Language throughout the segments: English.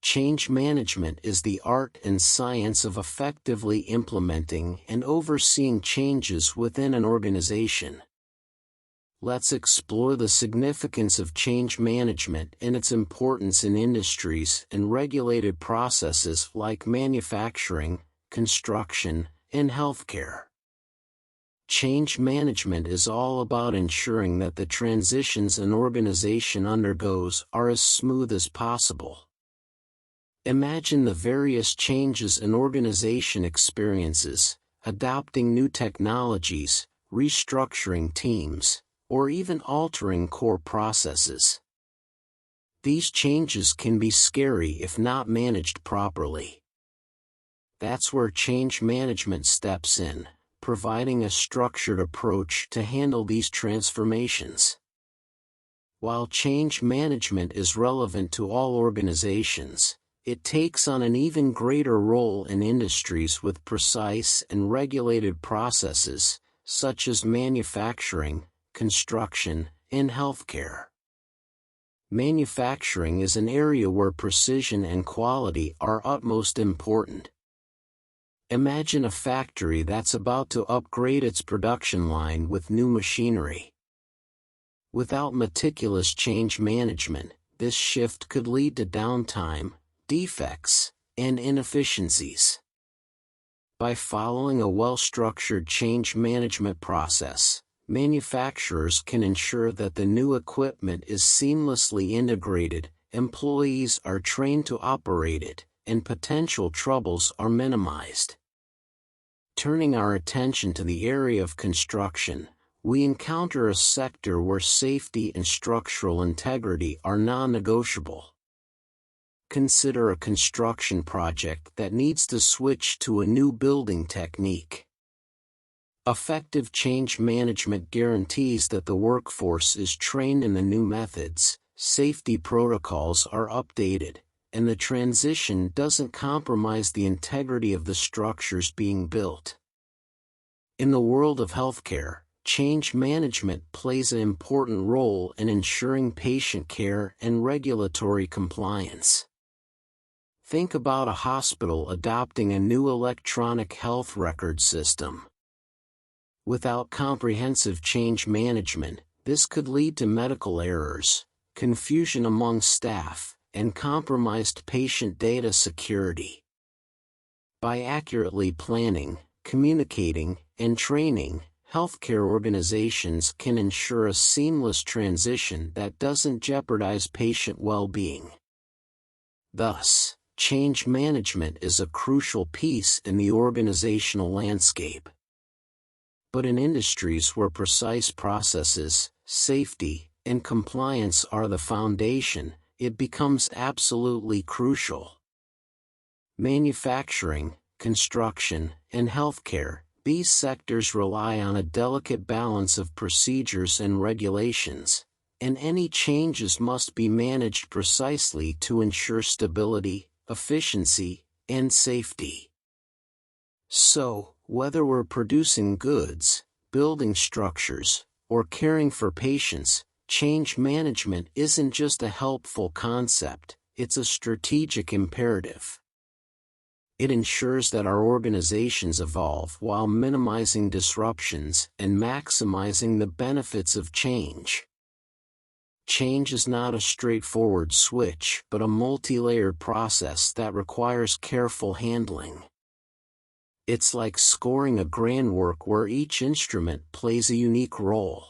Change management is the art and science of effectively implementing and overseeing changes within an organization. Let's explore the significance of change management and its importance in industries and regulated processes like manufacturing, construction, and healthcare. Change management is all about ensuring that the transitions an organization undergoes are as smooth as possible. Imagine the various changes an organization experiences, adopting new technologies, restructuring teams, or even altering core processes. These changes can be scary if not managed properly. That's where change management steps in, providing a structured approach to handle these transformations. While change management is relevant to all organizations, it takes on an even greater role in industries with precise and regulated processes, such as manufacturing, construction, and healthcare. Manufacturing is an area where precision and quality are utmost important. Imagine a factory that's about to upgrade its production line with new machinery. Without meticulous change management, this shift could lead to downtime, defects, and inefficiencies. By following a well-structured change management process, manufacturers can ensure that the new equipment is seamlessly integrated, employees are trained to operate it, and potential troubles are minimized. Turning our attention to the area of construction, we encounter a sector where safety and structural integrity are non-negotiable. Consider a construction project that needs to switch to a new building technique. Effective change management guarantees that the workforce is trained in the new methods, safety protocols are updated, and the transition doesn't compromise the integrity of the structures being built. In the world of healthcare, change management plays an important role in ensuring patient care and regulatory compliance. Think about a hospital adopting a new electronic health record system. Without comprehensive change management, this could lead to medical errors, confusion among staff, and compromised patient data security. By accurately planning, communicating, and training, healthcare organizations can ensure a seamless transition that doesn't jeopardize patient well-being. Thus, change management is a crucial piece in the organizational landscape. But in industries where precise processes, safety, and compliance are the foundation, it becomes absolutely crucial. Manufacturing, construction, and healthcare, these sectors rely on a delicate balance of procedures and regulations, and any changes must be managed precisely to ensure stability, efficiency, and safety. So, whether we're producing goods, building structures, or caring for patients, change management isn't just a helpful concept, it's a strategic imperative. It ensures that our organizations evolve while minimizing disruptions and maximizing the benefits of change. Change is not a straightforward switch, but a multi-layered process that requires careful handling. It's like scoring a grand work where each instrument plays a unique role.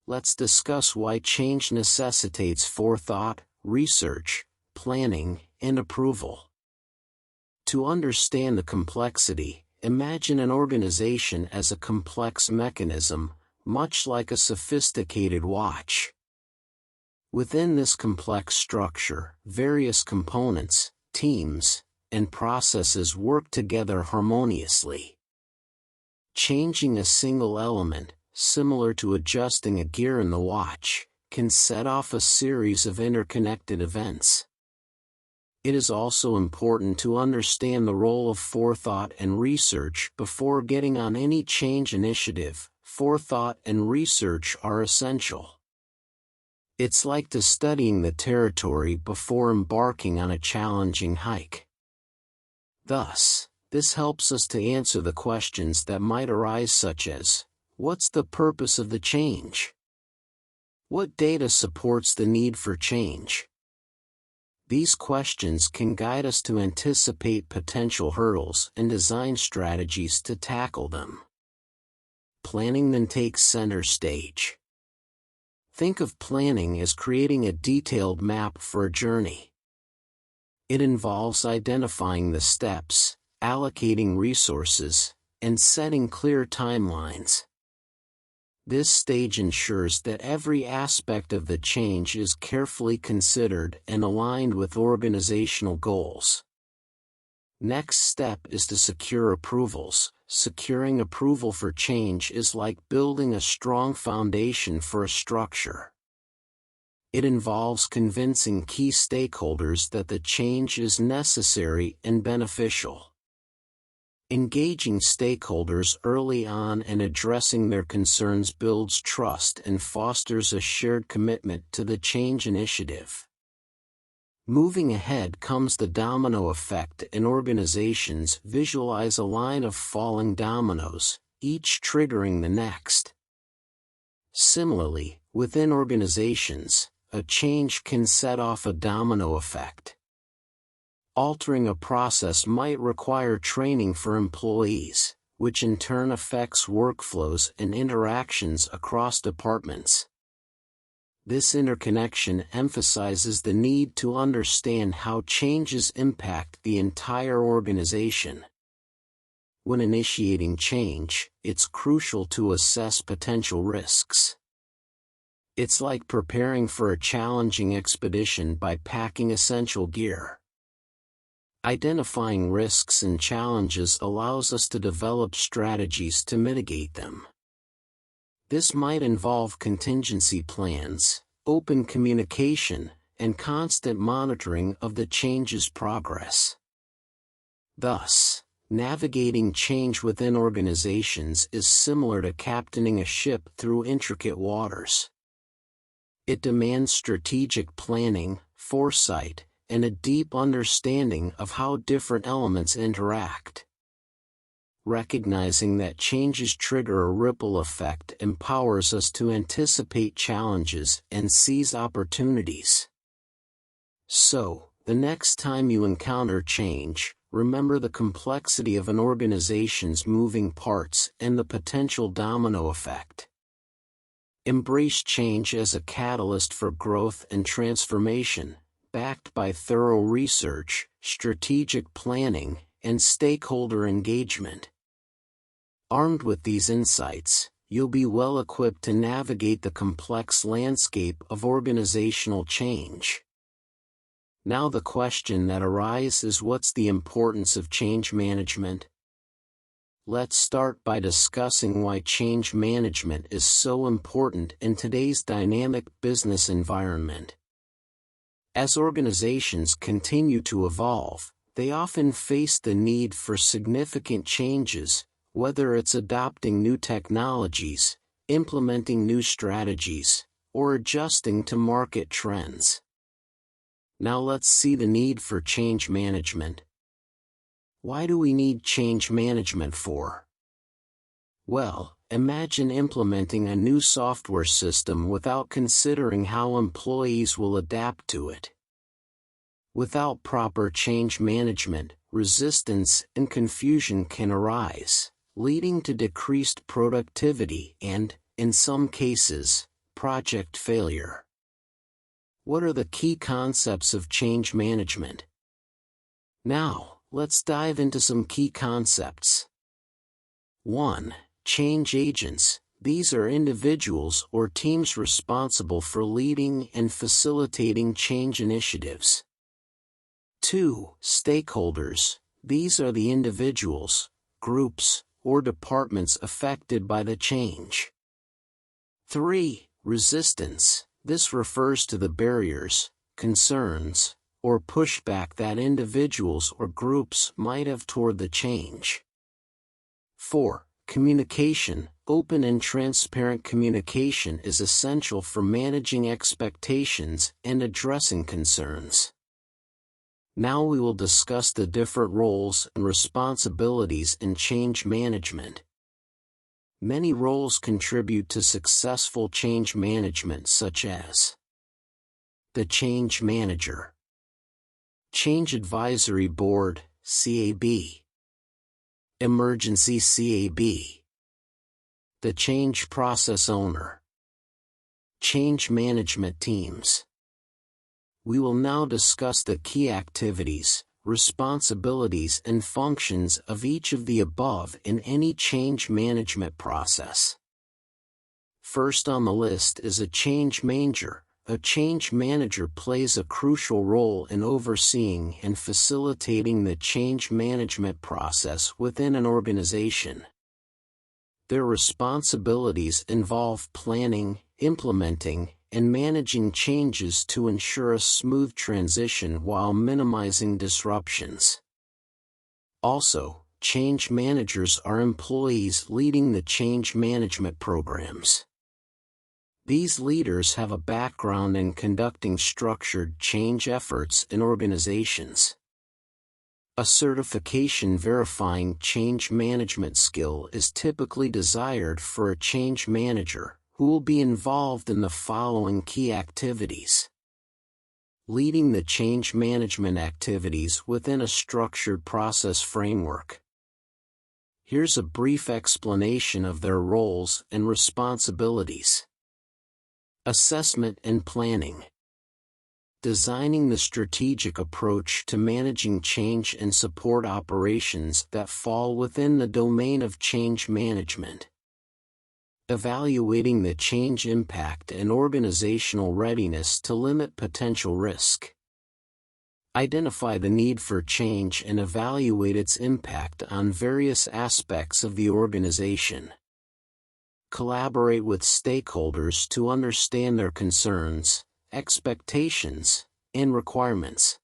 Let's discuss why change necessitates forethought, research, planning, and approval. To understand the complexity, imagine an organization as a complex mechanism, much like a sophisticated watch. Within this complex structure, various components, teams, and processes work together harmoniously. Changing a single element, similar to adjusting a gear in the watch, can set off a series of interconnected events. It is also important to understand the role of forethought and research before getting on any change initiative. Forethought and research are essential. It's like studying the territory before embarking on a challenging hike. Thus, this helps us to answer the questions that might arise, such as, what's the purpose of the change? What data supports the need for change? These questions can guide us to anticipate potential hurdles and design strategies to tackle them. Planning then takes center stage. Think of planning as creating a detailed map for a journey. It involves identifying the steps, allocating resources, and setting clear timelines. This stage ensures that every aspect of the change is carefully considered and aligned with organizational goals. Next step is to secure approvals. Securing approval for change is like building a strong foundation for a structure. It involves convincing key stakeholders that the change is necessary and beneficial. Engaging stakeholders early on and addressing their concerns builds trust and fosters a shared commitment to the change initiative. Moving ahead comes the domino effect, and organizations visualize a line of falling dominoes, each triggering the next. Similarly, within organizations, a change can set off a domino effect. Altering a process might require training for employees, which in turn affects workflows and interactions across departments. This interconnection emphasizes the need to understand how changes impact the entire organization. When initiating change, it's crucial to assess potential risks. It's like preparing for a challenging expedition by packing essential gear. Identifying risks and challenges allows us to develop strategies to mitigate them. This might involve contingency plans, open communication, and constant monitoring of the change's progress. Thus, navigating change within organizations is similar to captaining a ship through intricate waters. It demands strategic planning, foresight, and a deep understanding of how different elements interact. Recognizing that changes trigger a ripple effect empowers us to anticipate challenges and seize opportunities. So, the next time you encounter change, remember the complexity of an organization's moving parts and the potential domino effect. Embrace change as a catalyst for growth and transformation, backed by thorough research, strategic planning, and stakeholder engagement. Armed with these insights, you'll be well equipped to navigate the complex landscape of organizational change. Now the question that arises is, what's the importance of change management? Let's start by discussing why change management is so important in today's dynamic business environment. As organizations continue to evolve, they often face the need for significant changes, whether it's adopting new technologies, implementing new strategies, or adjusting to market trends. Now let's see the need for change management. Why do we need change management for? Well, imagine implementing a new software system without considering how employees will adapt to it. Without proper change management, resistance and confusion can arise, leading to decreased productivity and, in some cases, project failure. What are the key concepts of change management? Now, let's dive into some key concepts. 1. Change agents. These are individuals or teams responsible for leading and facilitating change initiatives. 2. Stakeholders. These are the individuals, groups, or departments affected by the change. 3. Resistance. This refers to the barriers, concerns, or pushback that individuals or groups might have toward the change. 4. Communication, Open and transparent communication is essential for managing expectations and addressing concerns. Now we will discuss the different roles and responsibilities in change management. Many roles contribute to successful change management, such as the Change Manager, Change Advisory Board, CAB, Emergency CAB, the Change Process Owner, Change Management Teams. We will now discuss the key activities, responsibilities and functions of each of the above in any change management process. First on the list is a change manager. A change manager plays a crucial role in overseeing and facilitating the change management process within an organization. Their responsibilities involve planning, implementing, and managing changes to ensure a smooth transition while minimizing disruptions. Also, change managers are employees leading the change management programs. These leaders have a background in conducting structured change efforts in organizations. A certification verifying change management skill is typically desired for a change manager, who will be involved in the following key activities: leading the change management activities within a structured process framework. Here's a brief explanation of their roles and responsibilities. Assessment and planning. Designing the strategic approach to managing change and support operations that fall within the domain of change management. Evaluating the change impact and organizational readiness to limit potential risk. Identify the need for change and evaluate its impact on various aspects of the organization. Collaborate with stakeholders to understand their concerns, expectations, and requirements.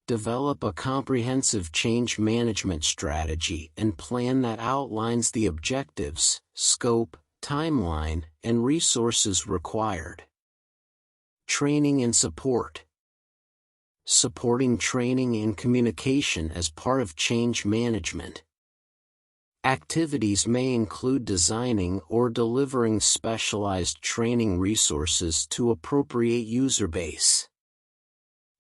Develop a comprehensive change management strategy and plan that outlines the objectives, scope, timeline, and resources required. Training and support. Supporting training and communication as part of change management. Activities may include designing or delivering specialized training resources to appropriate user base.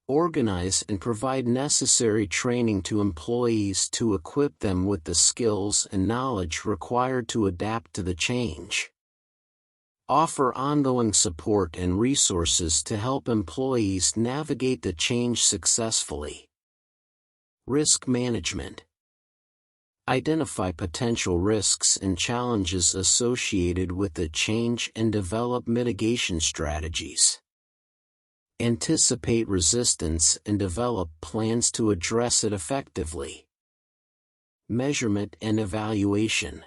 Organize and provide necessary training to employees to equip them with the skills and knowledge required to adapt to the change. Offer ongoing support and resources to help employees navigate the change successfully. Risk management. Identify potential risks and challenges associated with the change and develop mitigation strategies. Anticipate resistance and develop plans to address it effectively. Measurement and evaluation.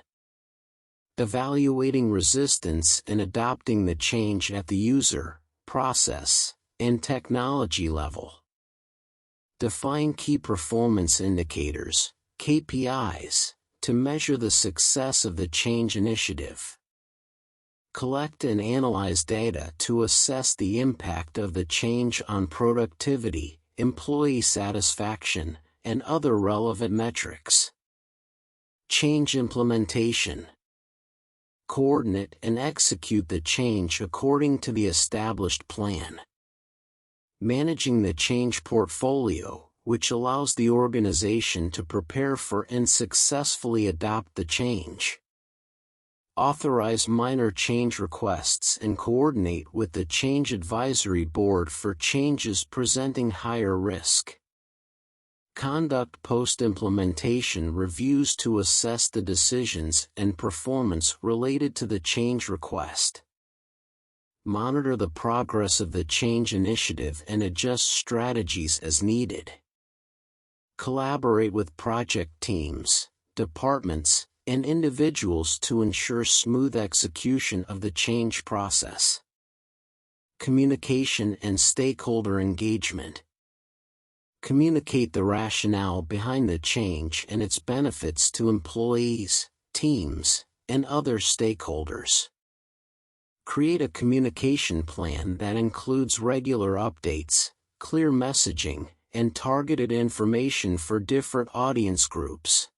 Evaluating resistance and adopting the change at the user, process, and technology level. Define key performance indicators, KPIs, to measure the success of the change initiative. Collect and analyze data to assess the impact of the change on productivity, employee satisfaction, and other relevant metrics. Change implementation. Coordinate and execute the change according to the established plan. Managing the change portfolio, which allows the organization to prepare for and successfully adopt the change. Authorize minor change requests and coordinate with the Change Advisory Board for changes presenting higher risk. Conduct post-implementation reviews to assess the decisions and performance related to the change request. Monitor the progress of the change initiative and adjust strategies as needed. Collaborate with project teams, departments, and individuals to ensure smooth execution of the change process. Communication and stakeholder engagement. Communicate the rationale behind the change and its benefits to employees, teams, and other stakeholders. Create a communication plan that includes regular updates, clear messaging, and targeted information for different audience groups.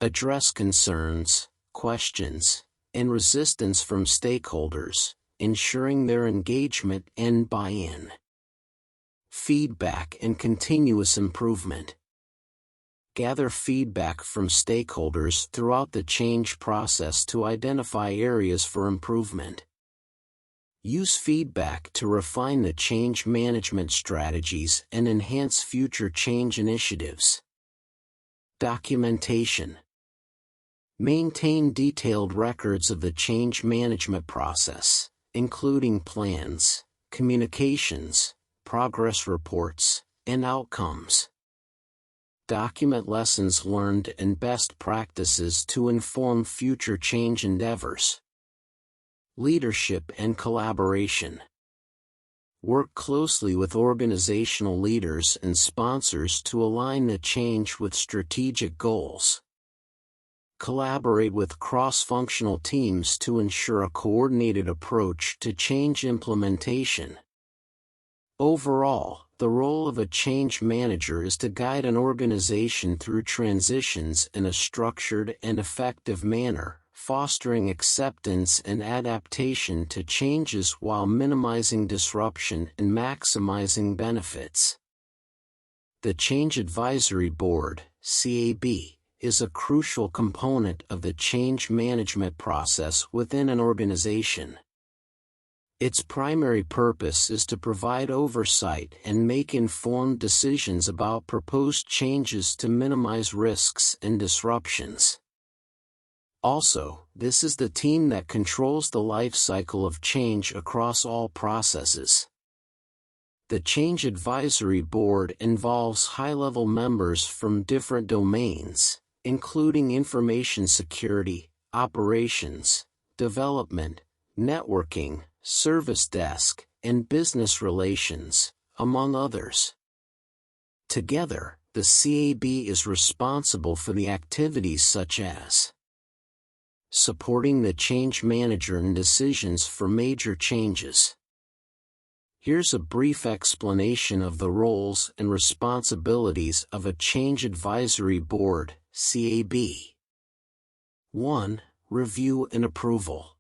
Address concerns, questions, and resistance from stakeholders, ensuring their engagement and buy-in. Feedback and continuous improvement. Gather feedback from stakeholders throughout the change process to identify areas for improvement. Use feedback to refine the change management strategies and enhance future change initiatives. Documentation. Maintain detailed records of the change management process, including plans, communications, progress reports, and outcomes. Document lessons learned and best practices to inform future change endeavors. Leadership and collaboration. Work closely with organizational leaders and sponsors to align the change with strategic goals. Collaborate with cross-functional teams to ensure a coordinated approach to change implementation. Overall, the role of a change manager is to guide an organization through transitions in a structured and effective manner, fostering acceptance and adaptation to changes while minimizing disruption and maximizing benefits. The Change Advisory Board, CAB, is a crucial component of the change management process within an organization. Its primary purpose is to provide oversight and make informed decisions about proposed changes to minimize risks and disruptions. Also, this is the team that controls the life cycle of change across all processes. The Change Advisory Board involves high-level members from different domains, including information security, operations, development, networking, service desk, and business relations, among others. Together, the CAB is responsible for the activities such as supporting the change manager in decisions for major changes. Here's a brief explanation of the roles and responsibilities of a Change Advisory Board, CAB. 1. Review and approval.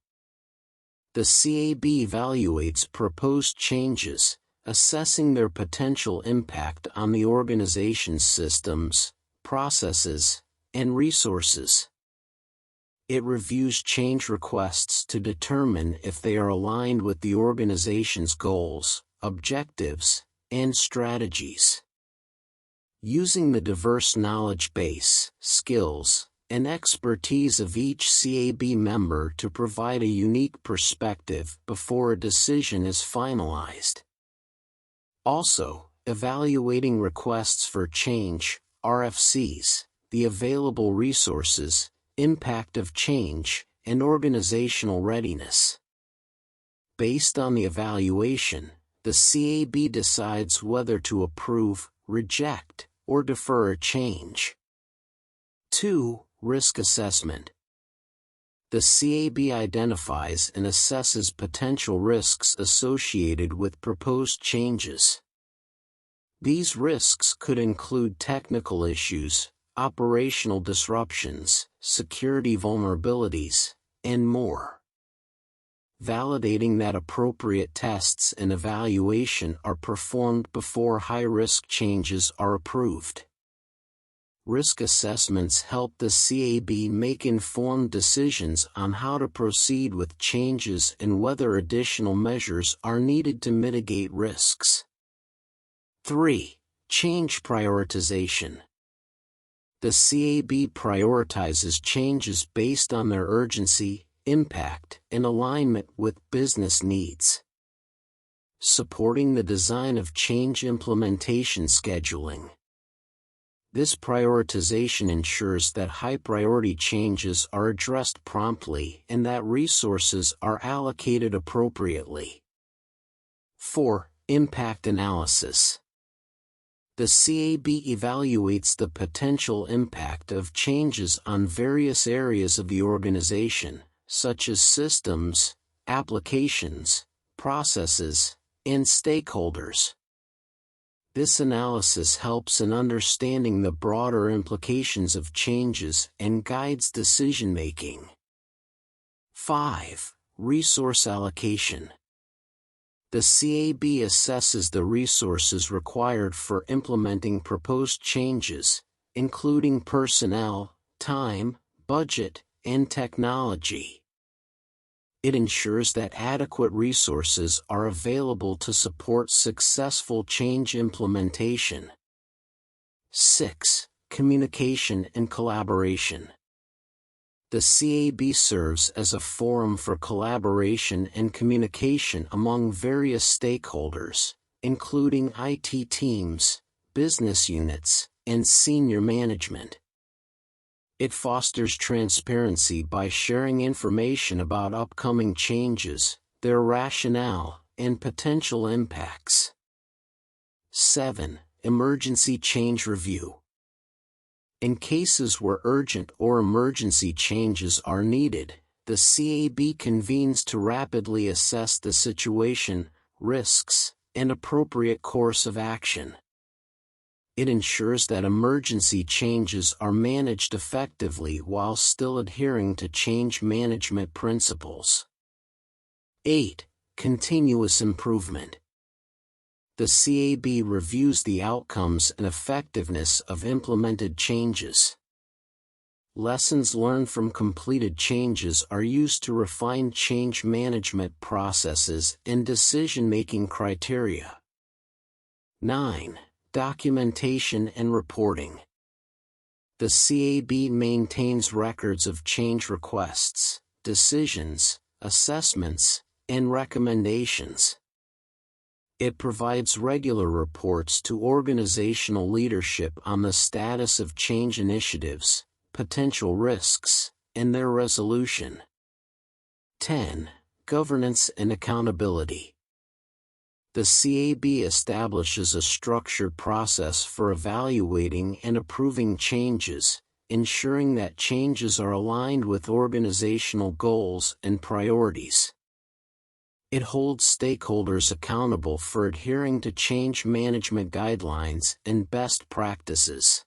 The CAB evaluates proposed changes, assessing their potential impact on the organization's systems, processes, and resources. It reviews change requests to determine if they are aligned with the organization's goals, objectives, and strategies. Using the diverse knowledge base, skills, and expertise of each CAB member to provide a unique perspective before a decision is finalized. Also, evaluating requests for change, RFCs, the available resources, impact of change, and organizational readiness. Based on the evaluation, the CAB decides whether to approve, reject, or defer a change. 2. Risk assessment. The CAB identifies and assesses potential risks associated with proposed changes. These risks could include technical issues, operational disruptions, security vulnerabilities, and more. Validating that appropriate tests and evaluation are performed before high-risk changes are approved. Risk assessments help the CAB make informed decisions on how to proceed with changes and whether additional measures are needed to mitigate risks. 3. Change prioritization. The CAB prioritizes changes based on their urgency, impact, and alignment with business needs. Supporting the design of change implementation scheduling. This prioritization ensures that high-priority changes are addressed promptly and that resources are allocated appropriately. 4. Impact analysis. The CAB evaluates the potential impact of changes on various areas of the organization, such as systems, applications, processes, and stakeholders. This analysis helps in understanding the broader implications of changes and guides decision-making. 5. Resource allocation. The CAB assesses the resources required for implementing proposed changes, including personnel, time, budget, and technology. It ensures that adequate resources are available to support successful change implementation. 6. Communication and collaboration. The CAB serves as a forum for collaboration and communication among various stakeholders, including IT teams, business units, and senior management. It fosters transparency by sharing information about upcoming changes, their rationale, and potential impacts. 7. Emergency change review. In cases where urgent or emergency changes are needed, the CAB convenes to rapidly assess the situation, risks, and appropriate course of action. It ensures that emergency changes are managed effectively while still adhering to change management principles. 8. Continuous improvement. The CAB reviews the outcomes and effectiveness of implemented changes. Lessons learned from completed changes are used to refine change management processes and decision-making criteria. 9. Documentation and reporting. The CAB maintains records of change requests, decisions, assessments, and recommendations. It provides regular reports to organizational leadership on the status of change initiatives, potential risks, and their resolution. 10. Governance and accountability. The CAB establishes a structured process for evaluating and approving changes, ensuring that changes are aligned with organizational goals and priorities. It holds stakeholders accountable for adhering to change management guidelines and best practices.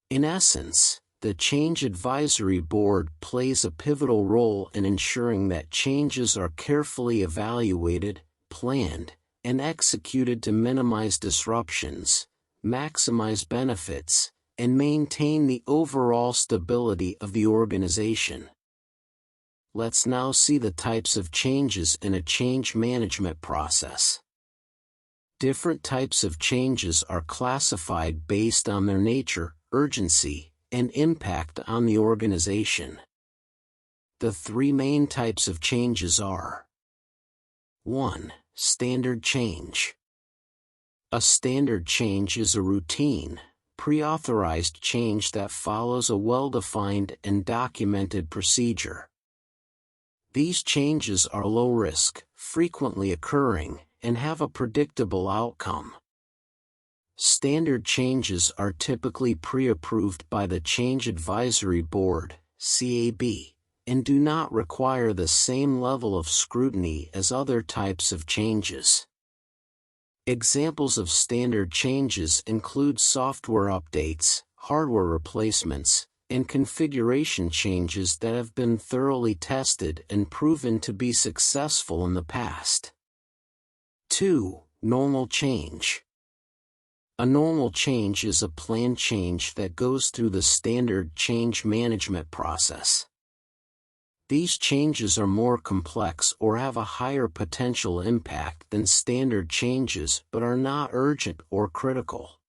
In essence, the Change Advisory Board plays a pivotal role in ensuring that changes are carefully evaluated, planned, and executed to minimize disruptions, maximize benefits, and maintain the overall stability of the organization. Let's now see the types of changes in a change management process. Different types of changes are classified based on their nature, urgency, and impact on the organization. The three main types of changes are: 1. Standard change. A standard change is a routine, pre-authorized change that follows a well-defined and documented procedure. These changes are low risk, frequently occurring, and have a predictable outcome. Standard changes are typically pre-approved by the Change Advisory Board, CAB, and do not require the same level of scrutiny as other types of changes. Examples of standard changes include software updates, hardware replacements, and configuration changes that have been thoroughly tested and proven to be successful in the past. 2. Normal change. A normal change is a planned change that goes through the standard change management process. These changes are more complex or have a higher potential impact than standard changes but are not urgent or critical.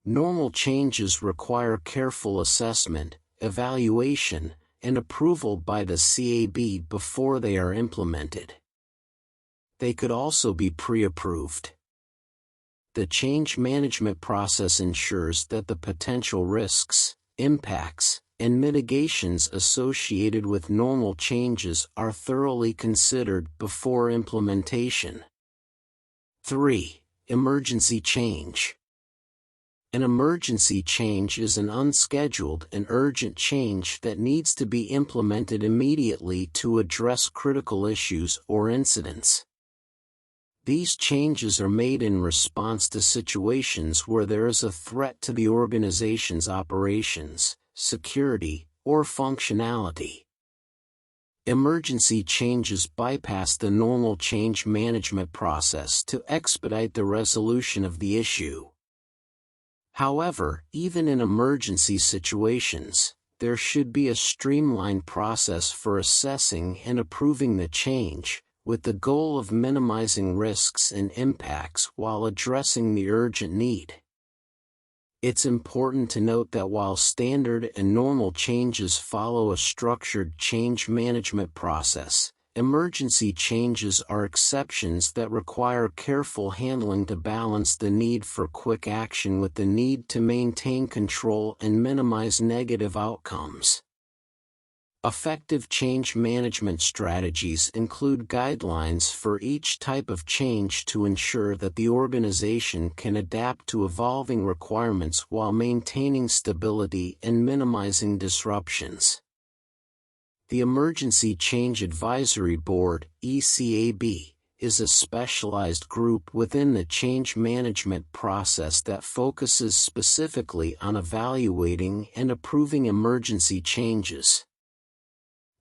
Normal changes require careful assessment, evaluation, and approval by the CAB before they are implemented. They could also be pre-approved. The change management process ensures that the potential risks, impacts, and mitigations associated with normal changes are thoroughly considered before implementation. 3. Emergency change. An emergency change is an unscheduled and urgent change that needs to be implemented immediately to address critical issues or incidents. These changes are made in response to situations where there is a threat to the organization's operations, security, or functionality. Emergency changes bypass the normal change management process to expedite the resolution of the issue. However, even in emergency situations, there should be a streamlined process for assessing and approving the change, with the goal of minimizing risks and impacts while addressing the urgent need. It's important to note that while standard and normal changes follow a structured change management process, emergency changes are exceptions that require careful handling to balance the need for quick action with the need to maintain control and minimize negative outcomes. Effective change management strategies include guidelines for each type of change to ensure that the organization can adapt to evolving requirements while maintaining stability and minimizing disruptions. The Emergency Change Advisory Board, ECAB, is a specialized group within the change management process that focuses specifically on evaluating and approving emergency changes.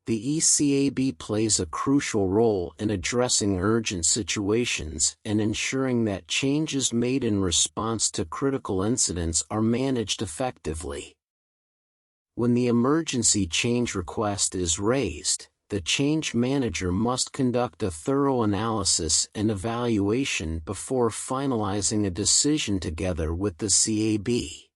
The ECAB plays a crucial role in addressing urgent situations and ensuring that changes made in response to critical incidents are managed effectively. When the emergency change request is raised, the change manager must conduct a thorough analysis and evaluation before finalizing a decision together with the CAB.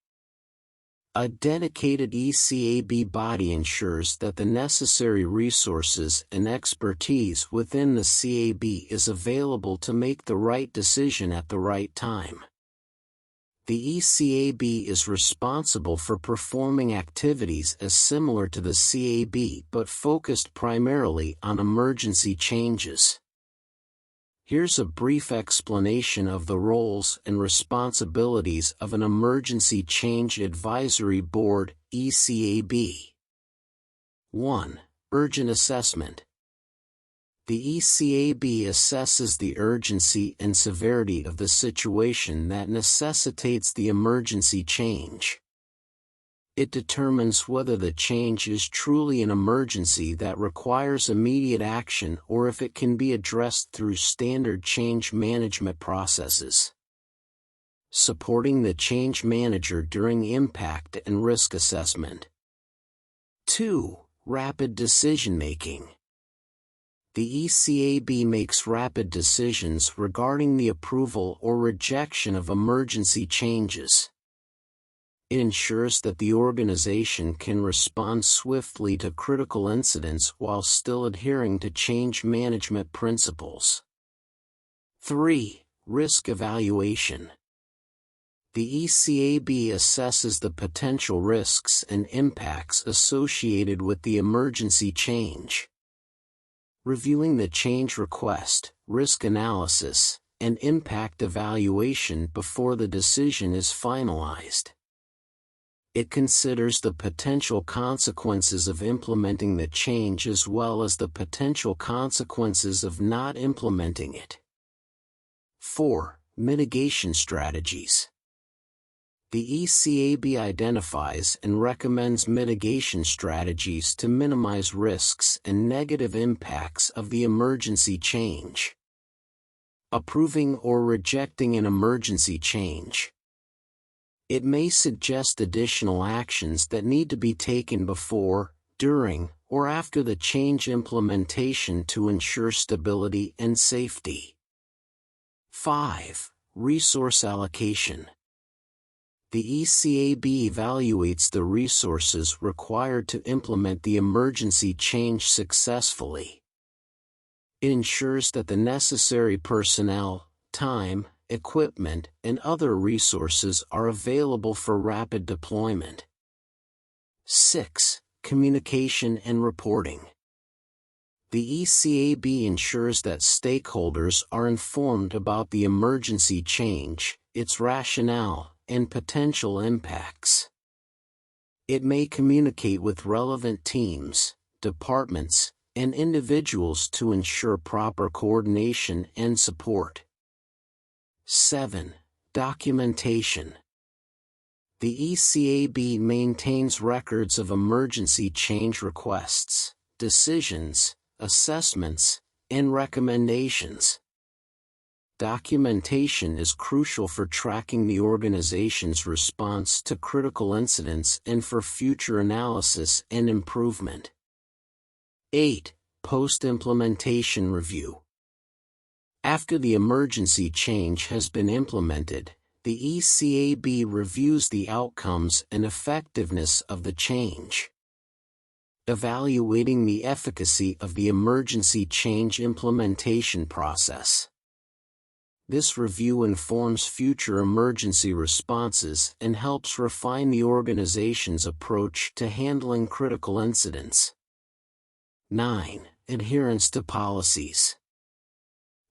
A dedicated ECAB body ensures that the necessary resources and expertise within the CAB is available to make the right decision at the right time. The ECAB is responsible for performing activities as similar to the CAB but focused primarily on emergency changes. Here's a brief explanation of the roles and responsibilities of an Emergency Change Advisory Board, ECAB. 1. Urgent Assessment. The ECAB assesses the urgency and severity of the situation that necessitates the emergency change. It determines whether the change is truly an emergency that requires immediate action or if it can be addressed through standard change management processes. Supporting the change manager during impact and risk assessment. 2. Rapid decision-making. The ECAB makes rapid decisions regarding the approval or rejection of emergency changes. It ensures that the organization can respond swiftly to critical incidents while still adhering to change management principles. 3. Risk evaluation. The ECAB assesses the potential risks and impacts associated with the emergency change. Reviewing the change request, risk analysis, and impact evaluation before the decision is finalized. It considers the potential consequences of implementing the change as well as the potential consequences of not implementing it. 4. Mitigation strategies. The ECAB identifies and recommends mitigation strategies to minimize risks and negative impacts of the emergency change. Approving or rejecting an emergency change. It may suggest additional actions that need to be taken before, during, or after the change implementation to ensure stability and safety. 5. Resource allocation. The ECAB evaluates the resources required to implement the emergency change successfully. It ensures that the necessary personnel, time, equipment, and other resources are available for rapid deployment. 6. Communication and reporting. The ECAB ensures that stakeholders are informed about the emergency change, its rationale, and potential impacts. It may communicate with relevant teams, departments, and individuals to ensure proper coordination and support. 7. Documentation. The ECAB maintains records of emergency change requests, decisions, assessments, and recommendations. Documentation is crucial for tracking the organization's response to critical incidents and for future analysis and improvement. 8. Post-implementation review. After the emergency change has been implemented, the ECAB reviews the outcomes and effectiveness of the change. Evaluating the efficacy of the emergency change implementation process. This review informs future emergency responses and helps refine the organization's approach to handling critical incidents. 9. Adherence to policies.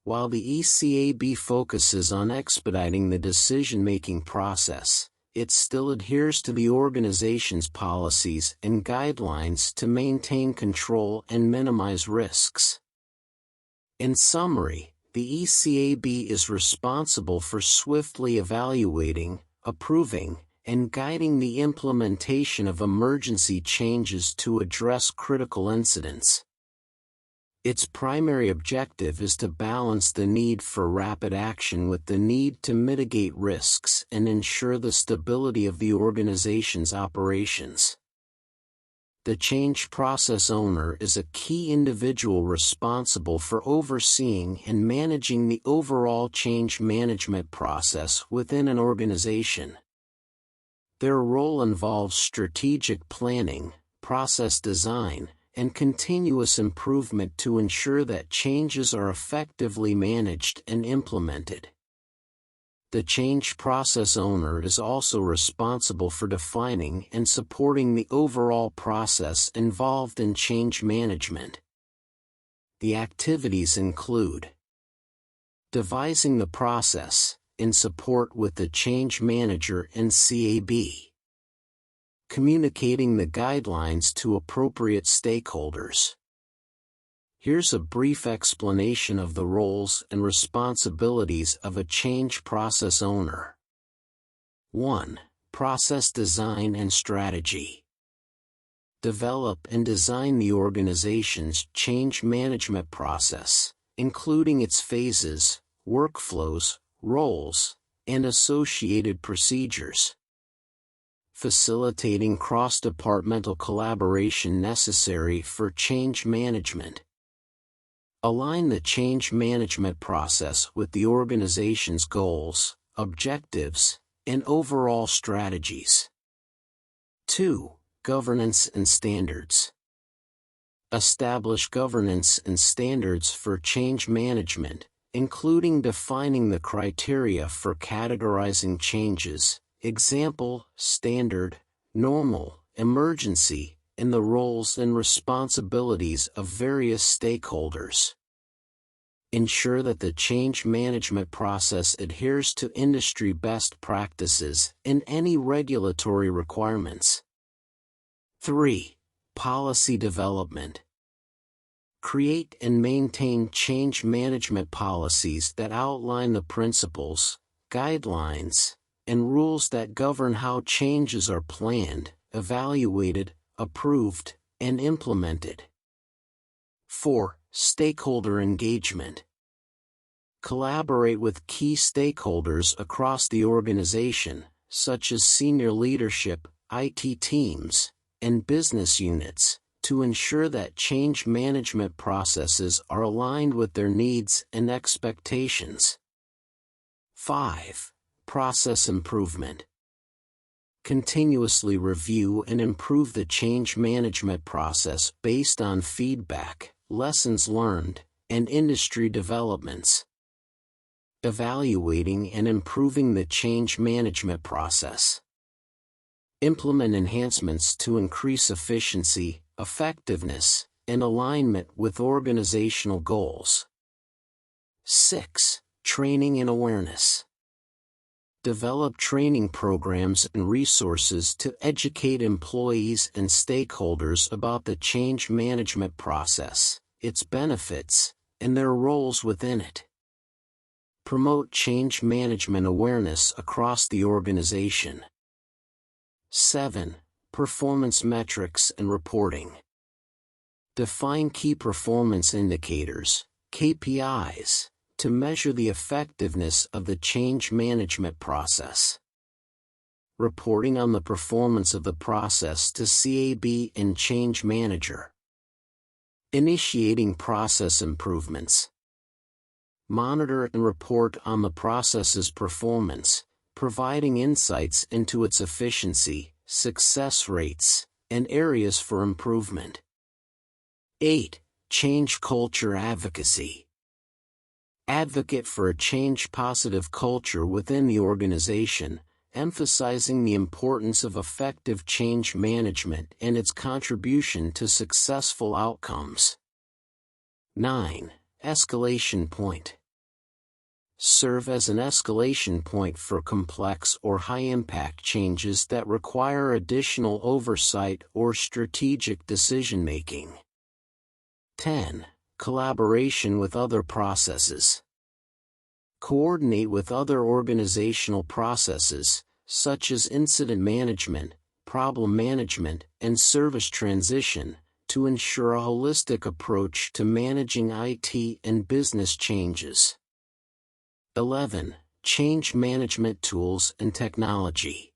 While the ECAB focuses on expediting the decision-making process, it still adheres to the organization's policies and guidelines to maintain control and minimize risks. In summary, the ECAB is responsible for swiftly evaluating, approving, and guiding the implementation of emergency changes to address critical incidents. Its primary objective is to balance the need for rapid action with the need to mitigate risks and ensure the stability of the organization's operations. The change process owner is a key individual responsible for overseeing and managing the overall change management process within an organization. Their role involves strategic planning, process design, and continuous improvement to ensure that changes are effectively managed and implemented. The change process owner is also responsible for defining and supporting the overall process involved in change management. The activities include devising the process, in support with the change manager and CAB. Communicating the guidelines to appropriate stakeholders. Here's a brief explanation of the roles and responsibilities of a change process owner. 1. Process design and strategy. Develop and design the organization's change management process, including its phases, workflows, roles, and associated procedures. Facilitating cross-departmental collaboration necessary for change management. Align the change management process with the organization's goals, objectives, and overall strategies. 2. Governance and standards. Establish governance and standards for change management, including defining the criteria for categorizing changes, example, standard, normal, emergency, and the roles and responsibilities of various stakeholders. Ensure that the change management process adheres to industry best practices and any regulatory requirements. 3. Policy development. Create and maintain change management policies that outline the principles, guidelines, and rules that govern how changes are planned, evaluated, approved, and implemented. 4. Stakeholder engagement. Collaborate with key stakeholders across the organization, such as senior leadership, IT teams, and business units, to ensure that change management processes are aligned with their needs and expectations. 5. Process improvement. Continuously review and improve the change management process based on feedback, lessons learned, and industry developments. Evaluating and improving the change management process. Implement enhancements to increase efficiency, effectiveness, and alignment with organizational goals. 6. Training and awareness. Develop training programs and resources to educate employees and stakeholders about the change management process, its benefits, and their roles within it. Promote change management awareness across the organization. 7. Performance metrics and reporting. Define key performance indicators, KPIs, to measure the effectiveness of the change management process. Reporting on the performance of the process to CAB and Change Manager. Initiating process improvements. Monitor and report on the process's performance, providing insights into its efficiency, success rates, and areas for improvement. 8. Change culture advocacy. Advocate for a change-positive culture within the organization, emphasizing the importance of effective change management and its contribution to successful outcomes. 9. Escalation point. Serve as an escalation point for complex or high-impact changes that require additional oversight or strategic decision-making. 10. Collaboration with other processes. Coordinate with other organizational processes, such as incident management, problem management, and service transition, to ensure a holistic approach to managing IT and business changes. 11. Change management tools and technology.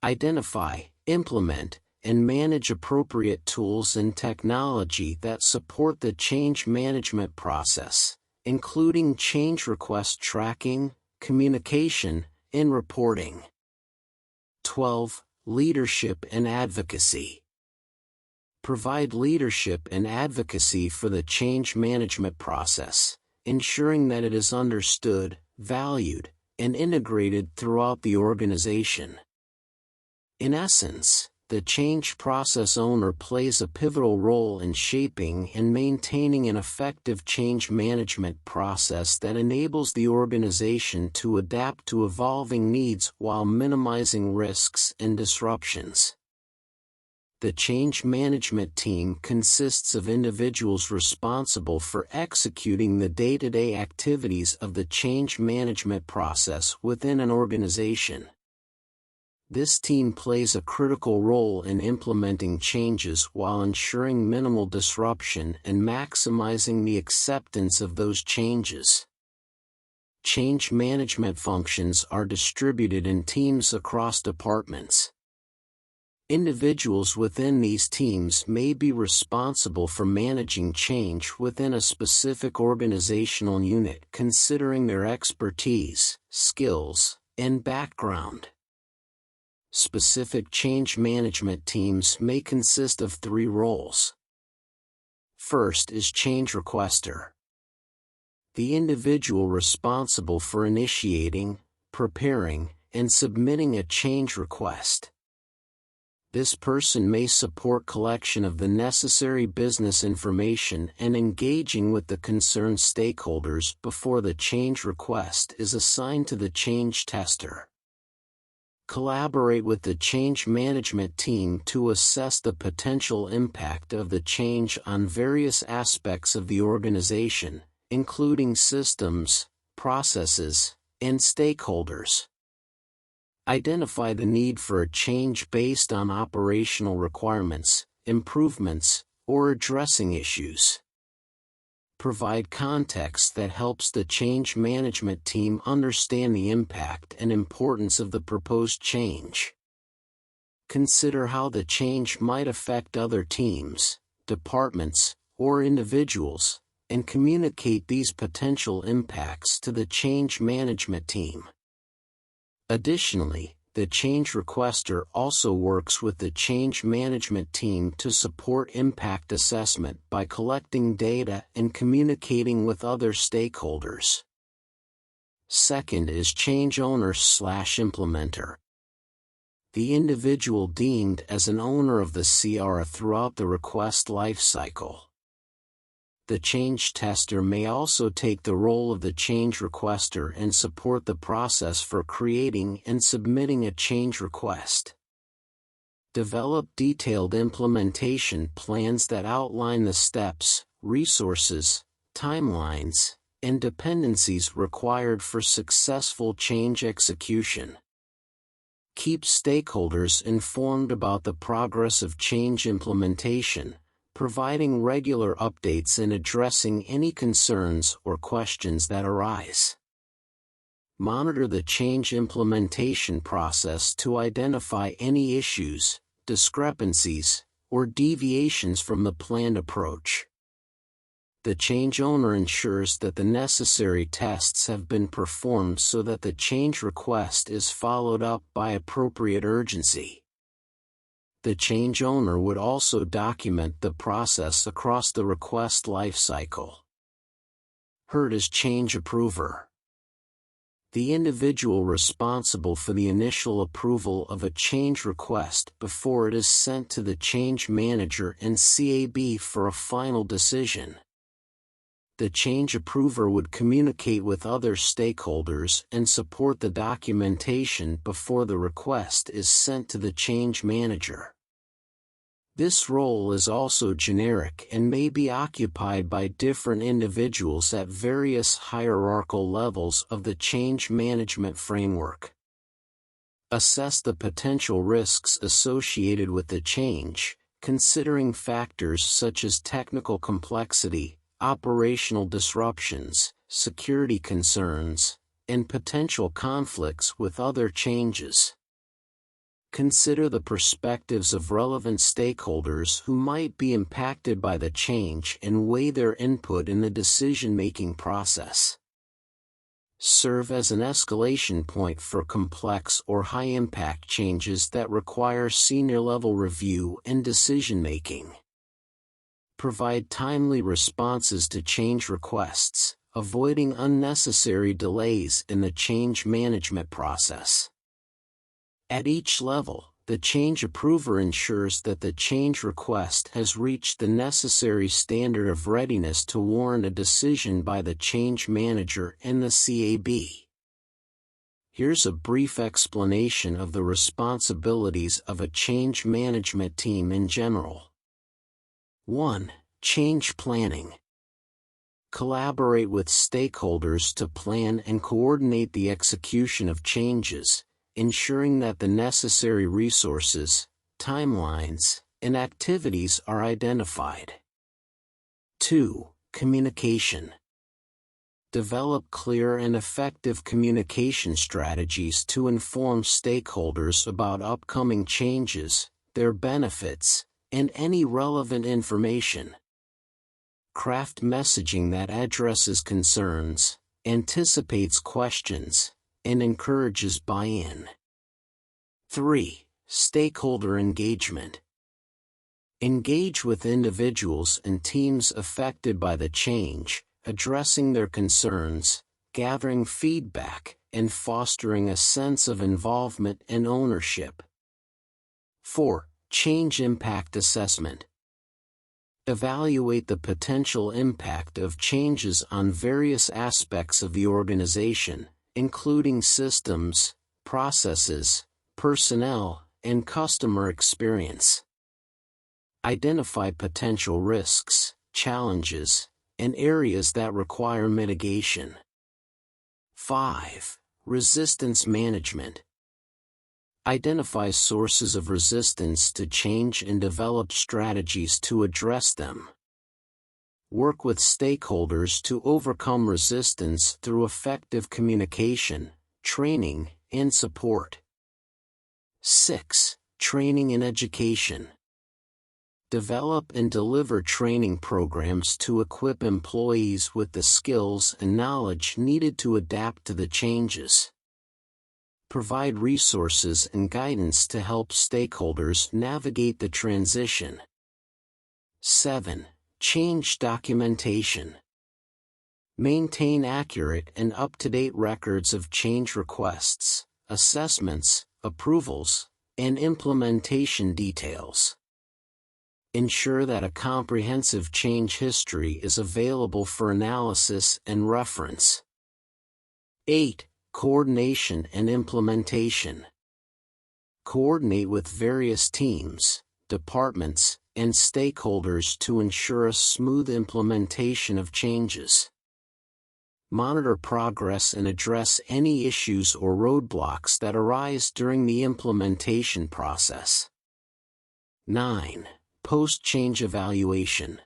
Identify, implement, and manage appropriate tools and technology that support the change management process, including change request tracking, communication, and reporting. 12. Leadership and advocacy. Provide leadership and advocacy for the change management process, ensuring that it is understood, valued, and integrated throughout the organization. In essence, the change process owner plays a pivotal role in shaping and maintaining an effective change management process that enables the organization to adapt to evolving needs while minimizing risks and disruptions. The change management team consists of individuals responsible for executing the day-to-day activities of the change management process within an organization. This team plays a critical role in implementing changes while ensuring minimal disruption and maximizing the acceptance of those changes. Change management functions are distributed in teams across departments. Individuals within these teams may be responsible for managing change within a specific organizational unit considering their expertise, skills, and background. Specific change management teams may consist of 3 roles. First is change requester. The individual responsible for initiating, preparing, and submitting a change request. This person may support collection of the necessary business information and engaging with the concerned stakeholders before the change request is assigned to the change tester. Collaborate with the change management team to assess the potential impact of the change on various aspects of the organization, including systems, processes, and stakeholders. Identify the need for a change based on operational requirements, improvements, or addressing issues. Provide context that helps the change management team understand the impact and importance of the proposed change. Consider how the change might affect other teams, departments, or individuals, and communicate these potential impacts to the change management team. Additionally, the change requester also works with the change management team to support impact assessment by collecting data and communicating with other stakeholders. Second is change owner/implementer. The individual deemed as an owner of the CR throughout the request lifecycle. The change tester may also take the role of the change requester and support the process for creating and submitting a change request. Develop detailed implementation plans that outline the steps, resources, timelines, and dependencies required for successful change execution. Keep stakeholders informed about the progress of change implementation, providing regular updates and addressing any concerns or questions that arise. Monitor the change implementation process to identify any issues, discrepancies, or deviations from the planned approach. The change owner ensures that the necessary tests have been performed so that the change request is followed up by appropriate urgency. The change owner would also document the process across the request lifecycle. Heard as change approver. The individual responsible for the initial approval of a change request before it is sent to the change manager and CAB for a final decision. The change approver would communicate with other stakeholders and support the documentation before the request is sent to the change manager. This role is also generic and may be occupied by different individuals at various hierarchical levels of the change management framework. Assess the potential risks associated with the change, considering factors such as technical complexity, operational disruptions, security concerns, and potential conflicts with other changes. Consider the perspectives of relevant stakeholders who might be impacted by the change and weigh their input in the decision-making process. Serve as an escalation point for complex or high-impact changes that require senior-level review and decision-making. Provide timely responses to change requests, avoiding unnecessary delays in the change management process. At each level, the change approver ensures that the change request has reached the necessary standard of readiness to warrant a decision by the change manager and the CAB. Here's a brief explanation of the responsibilities of a change management team in general. 1. Change planning. Collaborate with stakeholders to plan and coordinate the execution of changes, ensuring that the necessary resources, timelines, and activities are identified. 2. Communication. Develop clear and effective communication strategies to inform stakeholders about upcoming changes, their benefits, and any relevant information. Craft messaging that addresses concerns, anticipates questions, and encourages buy-in. 3. Stakeholder engagement. Engage with individuals and teams affected by the change, addressing their concerns, gathering feedback, and fostering a sense of involvement and ownership. 4. Change impact assessment. Evaluate the potential impact of changes on various aspects of the organization, including systems, processes, personnel, and customer experience. Identify potential risks, challenges, and areas that require mitigation. 5. Resistance management. Identify sources of resistance to change and develop strategies to address them. Work with stakeholders to overcome resistance through effective communication, training, and support. 6. Training and education. Develop and deliver training programs to equip employees with the skills and knowledge needed to adapt to the changes. Provide resources and guidance to help stakeholders navigate the transition. 7. Change documentation. Maintain accurate and up-to-date records of change requests, assessments, approvals, and implementation details. Ensure that a comprehensive change history is available for analysis and reference. 8. Coordination and implementation. Coordinate with various teams, departments, and stakeholders to ensure a smooth implementation of changes. Monitor progress and address any issues or roadblocks that arise during the implementation process. 9. Post-change evaluation.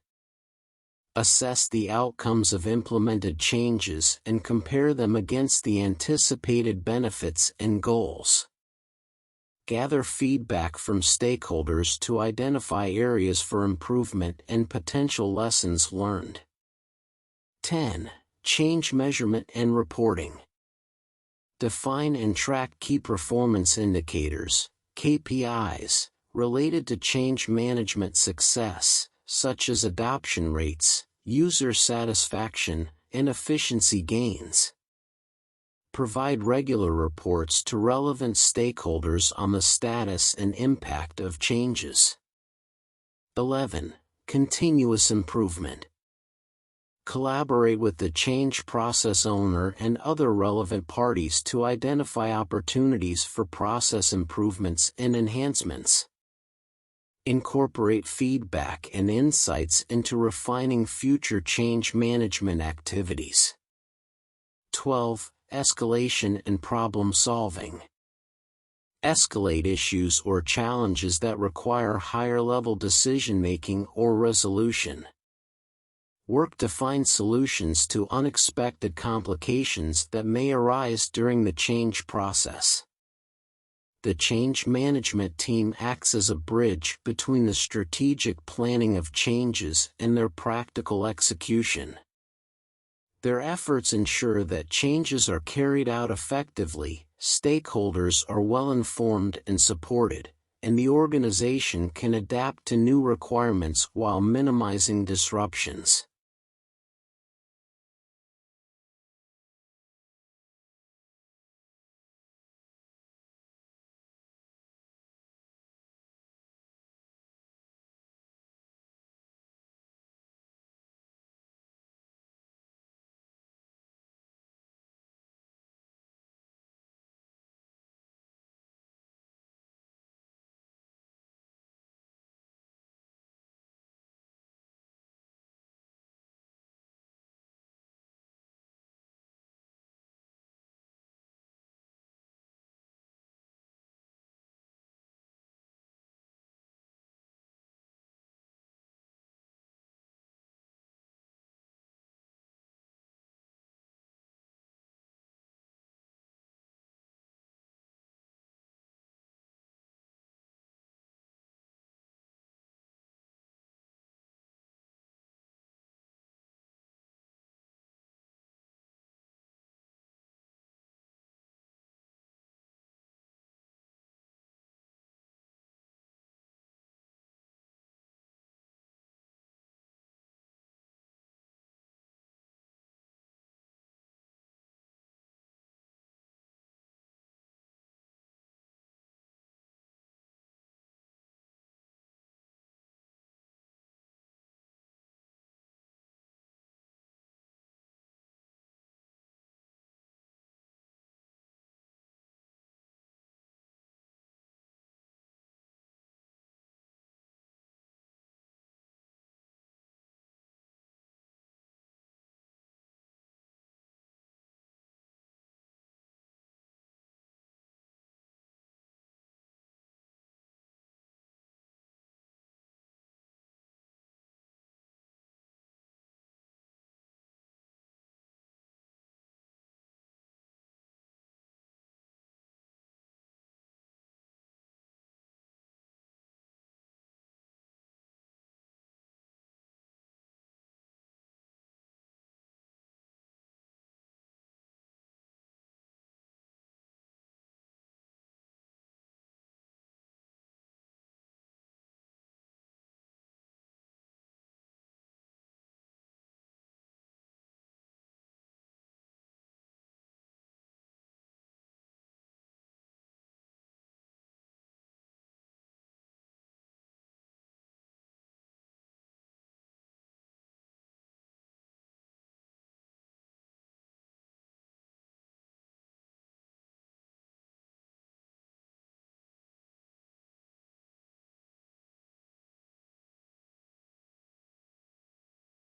Assess the outcomes of implemented changes and compare them against the anticipated benefits and goals. Gather feedback from stakeholders to identify areas for improvement and potential lessons learned. 10. Change measurement and reporting. Define and track key performance indicators, KPIs, related to change management success, such as adoption rates, user satisfaction, and efficiency gains. Provide regular reports to relevant stakeholders on the status and impact of changes. 11. Continuous improvement. Collaborate with the change process owner and other relevant parties to identify opportunities for process improvements and enhancements. Incorporate feedback and insights into refining future change management activities. 12. Escalation and problem solving. Escalate issues or challenges that require higher-level decision-making or resolution. Work to find solutions to unexpected complications that may arise during the change process. The change management team acts as a bridge between the strategic planning of changes and their practical execution. Their efforts ensure that changes are carried out effectively, stakeholders are well informed and supported, and the organization can adapt to new requirements while minimizing disruptions.